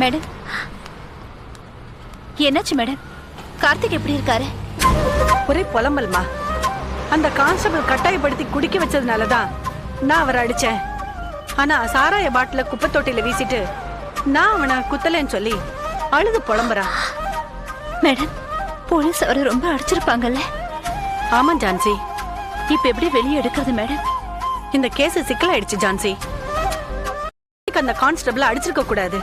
Madam, என்னாச்சு madam? Karthik எப்படி இருக்காரு? ஒரே புலம்பல்மா. அந்த கான்ஸ்டபிள் கட்டாயப்படுத்தி குடிக்க வச்சதுனாலதான் நான் அவரை அடிச்சேன். ஆனா சாராய பாட்டில குப்பை தொட்டில வீசிட்டு நான் அவனை குத்தலன்னு சொல்லி அழுது புலம்புறான். மேடம், போலீஸ் அவரை ரொம்ப அடிச்சிருப்பாங்கல்ல? ஆமா ஜான்சி. இப்ப எப்படி வெளியே எடுக்கிறது மேடம்? இந்த கேஸ் சிக்கலாயிடுச்சு ஜான்சி. அந்த கான்ஸ்டபிள் அடிச்சிருக்க கூடாது.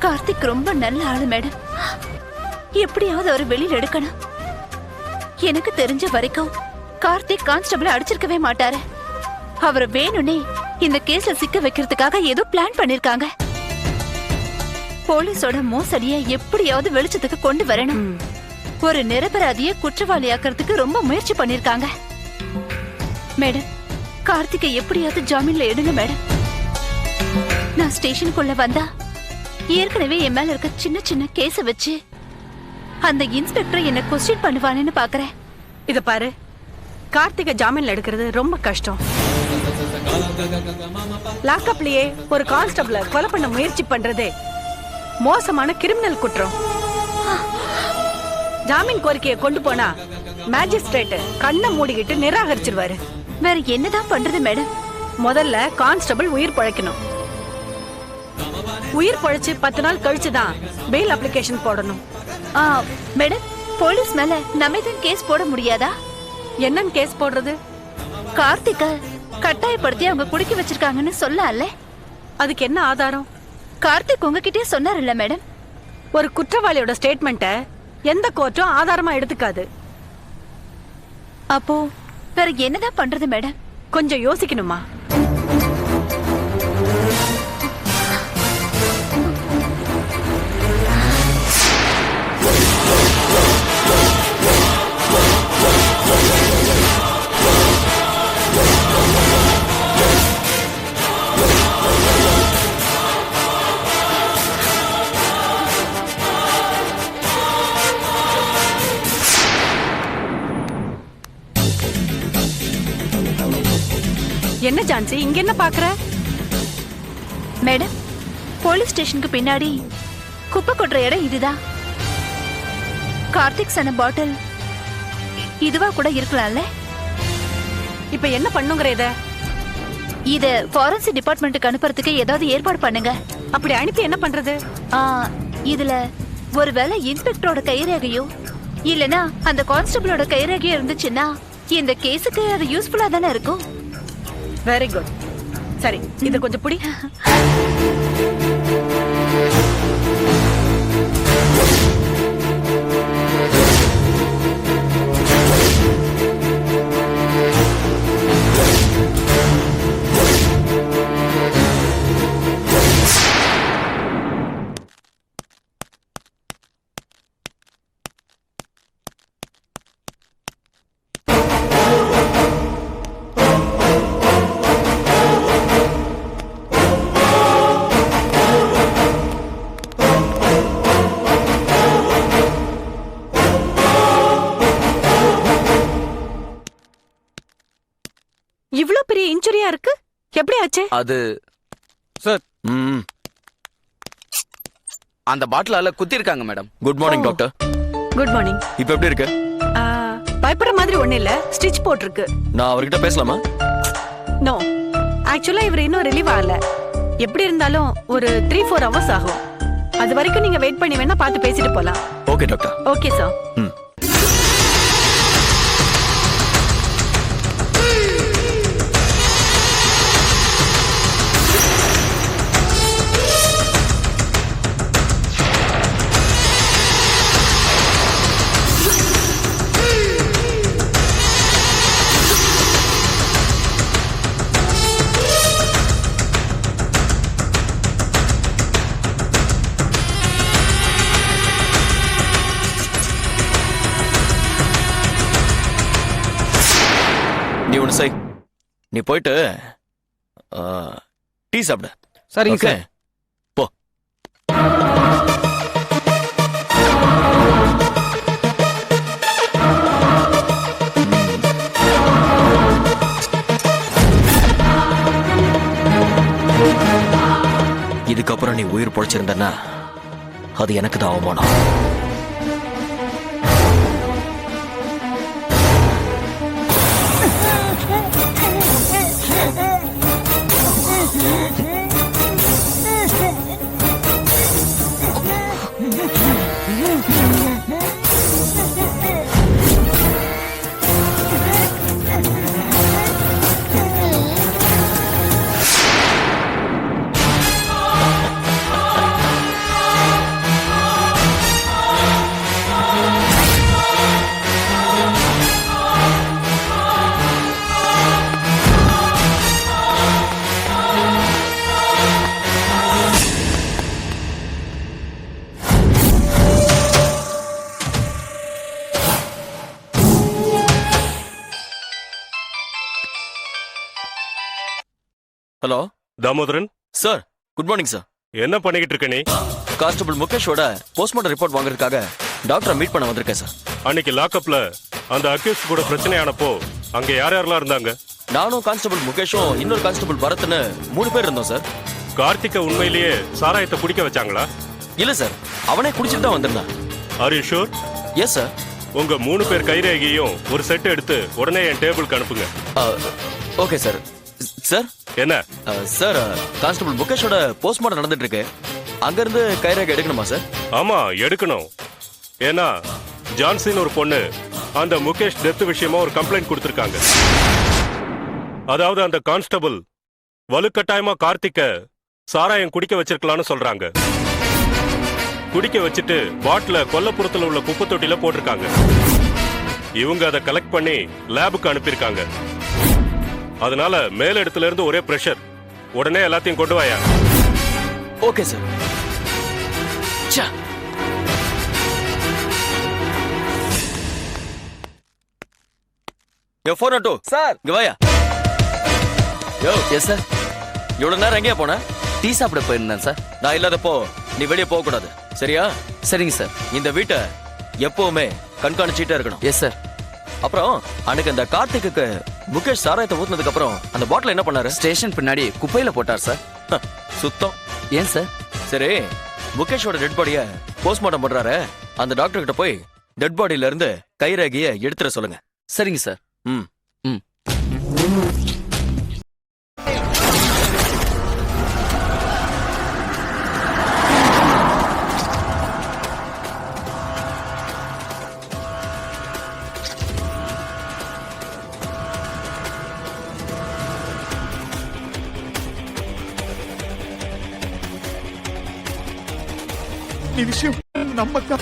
கார்த்திக் ரொம்ப நல்ல ஆளு மேடம். எப்படியாவது அவரை வெளியில எடுக்கணும். எனக்கு தெரிஞ்ச வரைக்கும் கார்த்திக் கான்ஸ்டபிள் அடிச்சிருக்கவே மாட்டாரு. அவரை வேணும்னே இந்த கேஸ்ல சிக்க வைக்கிறதுக்காக ஏதோ பிளான் பண்ணிருக்காங்க. போலீஸோட மோசடியை எப்படியாவது வெளிச்சத்துக்கு கொண்டு வரணும். ஒரு நிரபராதிய குற்றவாளியாக்குறதுக்கு ரொம்ப முயற்சி பண்ணிருக்காங்க. மேடம், கார்த்திகை எப்படியாவது ஜாமீன்ல எடுங்க மேடம். நான் ஸ்டேஷனுக்குள்ள வந்தா ஏற்கனவே என் மேல இருக்க சின்ன சின்ன கேஸ வச்சு அந்த இன்ஸ்பெக்டர் என்ன கொஸ்டின் பண்ணுவானேன்னு பாக்குறேன். இத பாரு, கார்த்திகை ஜாமீன்ல எடுக்கிறது ரொம்ப கஷ்டம். லாக்அப்லயே ஒரு கான்ஸ்டபிள கொலை பண்ண முயற்சி பண்றதே மோசமான கிரிமினல் குற்றம். ஜாமீன் கோரிக்கையை கொண்டு போனா மேஜிஸ்ட்ரேட் கண்ணை மூடிக்கிட்டு நிராகரிச்சிருவாரு. வேற என்னதான் பண்றது மேடம்? முதல்ல கான்ஸ்டபிள் உயிர் பழைக்கணும். உயிர் பழைச்சு 10 நாள் கழிச்சுதான் பெயில் அப்ளிகேஷன் போடணும். மேடம், போலீஸ் மேல நம்மதான் கேஸ் போட முடியாதா? என்னன்னு கேஸ் போடுறது? கார்த்திக கட்டாயப்படுத்தி அவங்க குடிக்க வச்சிருக்காங்கன்னு சொல்லல. அதுக்கு என்ன ஆதாரம்? கார்த்திக் உங்ககிட்டே சொன்னார்ல மேடம். ஒரு குற்றவாளியோட ஸ்டேட்மெண்ட்டை எந்த கோர்ட்டும் ஆதாரமா எடுத்துக்காது. அப்போ வேற என்னதான் பண்றது மேடம்? கொஞ்சம் யோசிக்கணுமா? என்ன ஜான்சி, இங்க என்ன பாக்குற? மேடம், போலீஸ் ஸ்டேஷனுக்கு பின்னாடி குப்பை கொட்டுற இடம் இதுதான். கார்த்திக் சொன்ன பாட்டில் இதுவா கூட இருக்கலாம்ல? இப்ப என்ன பண்ணுங்கிற? இத ஃபாரன்சிக் டிபார்ட்மெண்ட்டுக்கு அனுப்புறதுக்கு ஏதாவது ஏற்பாடு பண்ணுங்க. அப்படி அனுப்பி என்ன பண்றது? இதுல ஒருவேளை இன்ஸ்பெக்டரோட கைரேகையோ இல்லனா அந்த கான்ஸ்டபிளோட கைரேகையோ இருந்துச்சுன்னா இந்த கேஸுக்கு அது யூஸ்ஃபுல்லா தானே இருக்கும். Very good. சரி, இத கொஞ்சம் புடி. இவ்ளோ பெரிய இன்ஜுரியா இருக்கு, எப்படி ஆச்சு? அது சார், அந்த பாட்டிலால குத்தி இருக்காங்க madam. Good morning doctor. Good morning. இப்போ எப்படி இருக்கு? பயப்படுற மாதிரி ஒண்ணு இல்ல, ஸ்டிச் போட்டுருக்கு. நான் அவர்கிட்ட பேசலாமா? நோ, ஆக்சுவலா இவர் இன்னும் ரிலீவ் ஆகல. எப்படி இருந்தாலும் ஒரு 3-4 hours ஆகும். அது வரைக்கும் நீங்க வெயிட் பண்ணி வேணா பார்த்து பேசிட்டு போலாம். Okay doctor. Okay sir. நீ ஒன்று செய், நீ போயிட்டு டீ சாப்பிட. சரிங்க சார். போ. இதுக்கப்புறம் நீ உயிர் பொழைச்சு வச்சிருந்தேன்னா அது எனக்கு தான் அவமானம். Hello Damodaran, sir, good morning sir. என்ன பண்ணிக்கிட்டு இருக்க நீ? கான்ஸ்டபிள் முகேஷோட போஸ்ட்மார்ட்டம் ரிப்போர்ட் வாங்குறதுக்காக டாக்டரை மீட் பண்ண வந்திருக்கேன் சார். அன்னைக்கு லாக்அப்ல அந்த அக்யூஸ்ட் கூட பிரச்சனையானப்போ அங்க யார் யாரெல்லாம் இருந்தாங்க? நானும் கான்ஸ்டபிள் முகேஷும் இன்னொரு கான்ஸ்டபிள் பரத்னு 3 பேர் இருந்தோம் சார். கார்த்திகை உண்மையிலேயே சாராயத்தை குடிக்க வச்சாங்களா? இல்ல சார், அவனே குடிச்சிட்டு தான் வந்திருந்தான். Are you sure? Yes sir. உங்க 3 பேர் கைரேகையும் ஒரு செட் எடுத்து உடனே என் டேபிளுக்கு அனுப்புங்க. Okay sir. சார் என்ன? சார், கான்ஸ்டபிள் முகேஷோட போஸ்ட்மார்ட்டம் நடந்துட்டு இருக்கு. அங்கிருந்து கைரேகை எடுக்கணுமா சார்? ஆமா, எடுக்கணும். ஏன்னா ஜான்சின்னு ஒரு பொண்ணு அந்த முகேஷ் டெத் விஷயமா ஒரு கம்ப்ளைண்ட் கொடுத்திருக்காங்க. அதாவது அந்த கான்ஸ்டபிள் வலுக்கட்டாயமா கார்த்திகை சாராயம் குடிக்க வச்சிருக்கலாம்னு சொல்றாங்க. குடிக்க வச்சுட்டு பாட்டில கொல்லப்புறத்துல உள்ள குப்பை தொட்டில போட்டிருக்காங்க. இவங்க அதை கலெக்ட் பண்ணி லேபுக்கு அனுப்பியிருக்காங்க. அதனால மேல இடத்துல இருந்து ஒரே பிரஷர். உடனே எல்லாத்தையும் கொண்டு வாயா. Okay sir. யோ 402 சார், இங்க வாயா. யோ. Yes sir. இவ்வளவு நேரம் எங்கேயா போன? டீ சாப்பிட போயிருந்தேன் சார். நான் இல்லாதப்போ நீ வெளியே போக கூடாது, சரியா? சரிங்க சார். இந்த வீட்டை எப்பவுமே கண்காணிச்சுட்டே இருக்கணும். Yes sir. அப்புறம் அன்னைக்கு அந்த கார்த்திக்கு முகேஷ் சாராயத்தை ஊத்துனதுக்கு அப்புறம் அந்த பாட்டில் என்ன பண்ணாரு? ஸ்டேஷன் பின்னாடி குப்பையில போட்டார் சார். சுத்தம். ஏன் சார்? சரி, முகேஷோட டெட் பாடிய போஸ்ட்மார்ட்டம் பண்றாரு, அந்த டாக்டர் கிட்ட போய் டெட் பாடியில இருந்து கைரேகைய எடுத்துற சொல்லுங்க. சரிங்க சார். ம். ம். ఈ విషయం నమ్మకం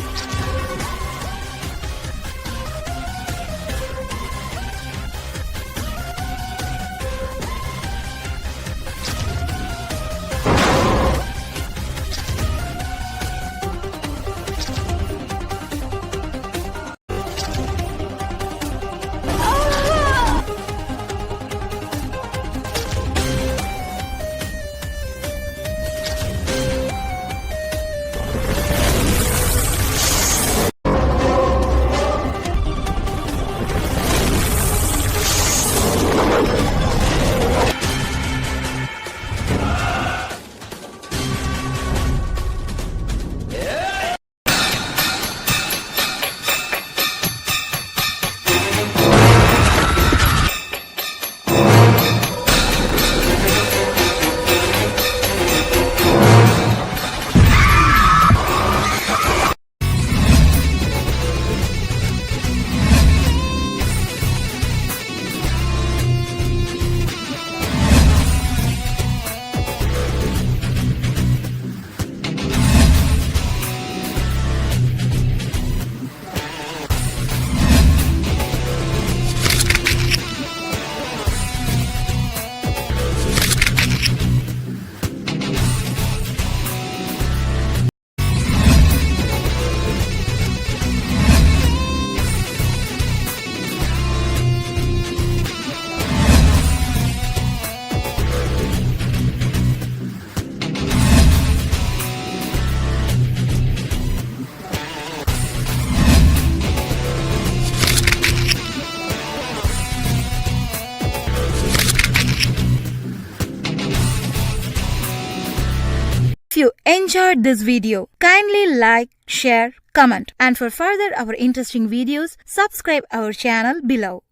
you enjoyed this video, kindly like, share, comment, and for further our interesting videos, subscribe our channel below.